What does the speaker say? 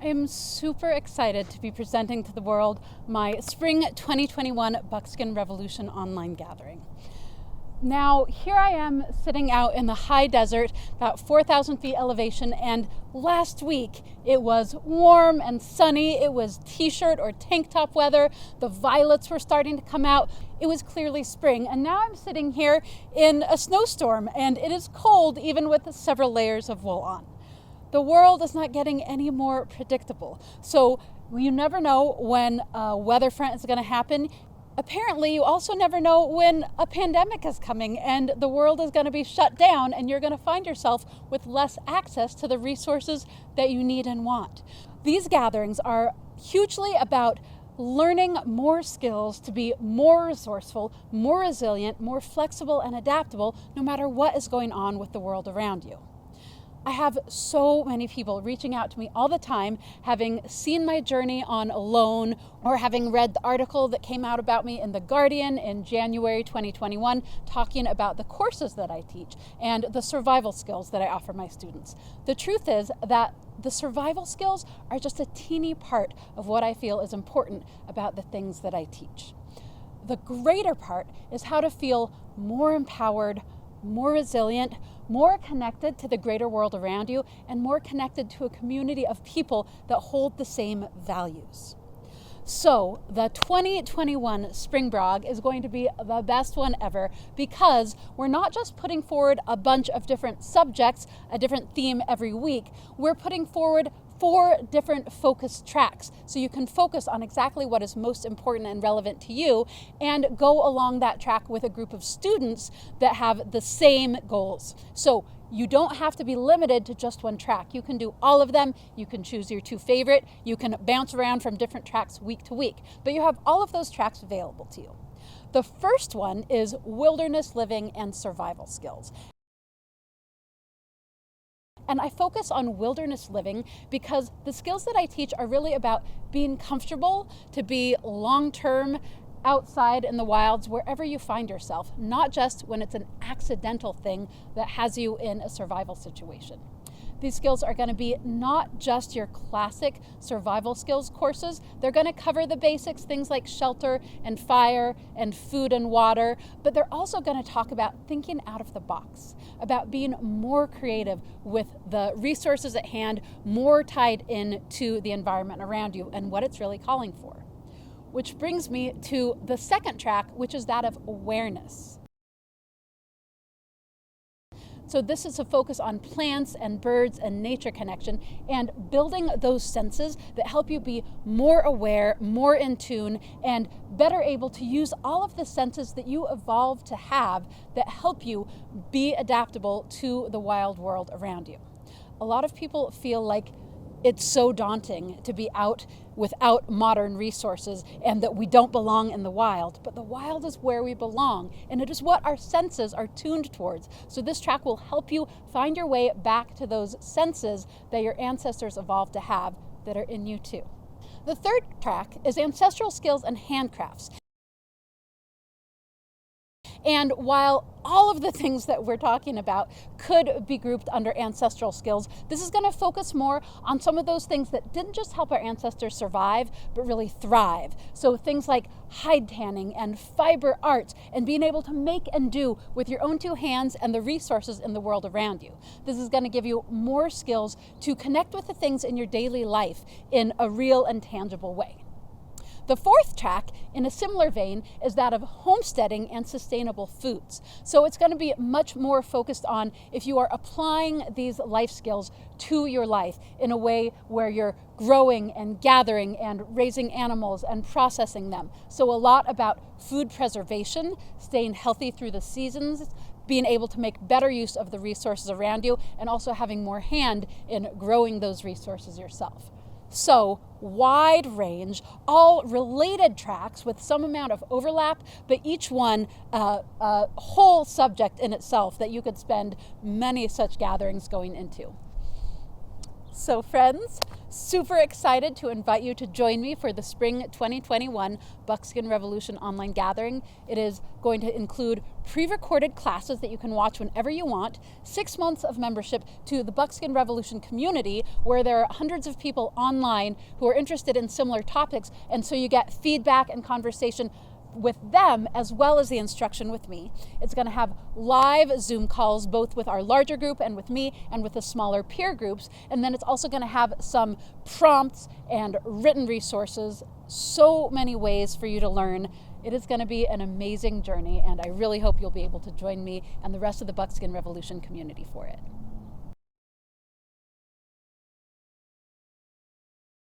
I am super excited to be presenting to the world my Spring 2021 Buckskin Revolution online gathering. Now, here I am sitting out in the high desert, about 4,000 feet elevation, and last week it was warm and sunny. It was t-shirt or tank top weather. The violets were starting to come out. It was clearly spring, and now I'm sitting here in a snowstorm, and it is cold even with several layers of wool on. The world is not getting any more predictable, so you never know when a weather front is going to happen. Apparently, you also never know when a pandemic is coming and the world is going to be shut down and you're going to find yourself with less access to the resources that you need and want. These gatherings are hugely about learning more skills to be more resourceful, more resilient, more flexible and adaptable no matter what is going on with the world around you. I have so many people reaching out to me all the time, having seen my journey on Alone or having read the article that came out about me in The Guardian in January 2021, talking about the courses that I teach and the survival skills that I offer my students. The truth is that the survival skills are just a teeny part of what I feel is important about the things that I teach. The greater part is how to feel more empowered, more resilient, more connected to the greater world around you, and more connected to a community of people that hold the same values. So the 2021 Spring BROG is going to be the best one ever because we're not just putting forward a bunch of different subjects, a different theme every week. We're putting forward 4 different focus tracks so you can focus on exactly what is most important and relevant to you and go along that track with a group of students that have the same goals. So you don't have to be limited to just one track. You can do all of them. You can choose your 2 favorite. You can bounce around from different tracks week to week, but you have all of those tracks available to you. The first one is wilderness living and survival skills. And I focus on wilderness living because the skills that I teach are really about being comfortable to be long-term outside in the wilds wherever you find yourself, not just when it's an accidental thing that has you in a survival situation. These skills are going to be not just your classic survival skills courses. They're going to cover the basics, things like shelter and fire and food and water, but they're also going to talk about thinking out of the box, about being more creative with the resources at hand, more tied into the environment around you and what it's really calling for. Which brings me to the second track, which is that of awareness. So this is a focus on plants and birds and nature connection and building those senses that help you be more aware, more in tune, and better able to use all of the senses that you evolved to have that help you be adaptable to the wild world around you. A lot of people feel like it's so daunting to be out without modern resources and that we don't belong in the wild, but the wild is where we belong and it is what our senses are tuned towards. So this track will help you find your way back to those senses that your ancestors evolved to have that are in you too. The third track is ancestral skills and handcrafts. And while all of the things that we're talking about could be grouped under ancestral skills, this is going to focus more on some of those things that didn't just help our ancestors survive, but really thrive. So things like hide tanning and fiber arts and being able to make and do with your own 2 hands and the resources in the world around you. This is going to give you more skills to connect with the things in your daily life in a real and tangible way. The fourth track, in a similar vein, is that of homesteading and sustainable foods. So it's going to be much more focused on if you are applying these life skills to your life in a way where you're growing and gathering and raising animals and processing them. So a lot about food preservation, staying healthy through the seasons, being able to make better use of the resources around you, and also having more hand in growing those resources yourself. So wide range, all related tracks with some amount of overlap, but each one a whole subject in itself that you could spend many such gatherings going into. So friends, super excited to invite you to join me for the Spring 2021 Buckskin Revolution online gathering. It is going to include pre-recorded classes that you can watch whenever you want, 6 months of membership to the Buckskin Revolution community, where there are hundreds of people online who are interested in similar topics, and so you get feedback and conversation with them as well as the instruction with me. It's going to have live Zoom calls both with our larger group and with me and with the smaller peer groups, and then it's also going to have some prompts and written resources, so many ways for you to learn. It is going to be an amazing journey, and I really hope you'll be able to join me and the rest of the Buckskin Revolution community for it.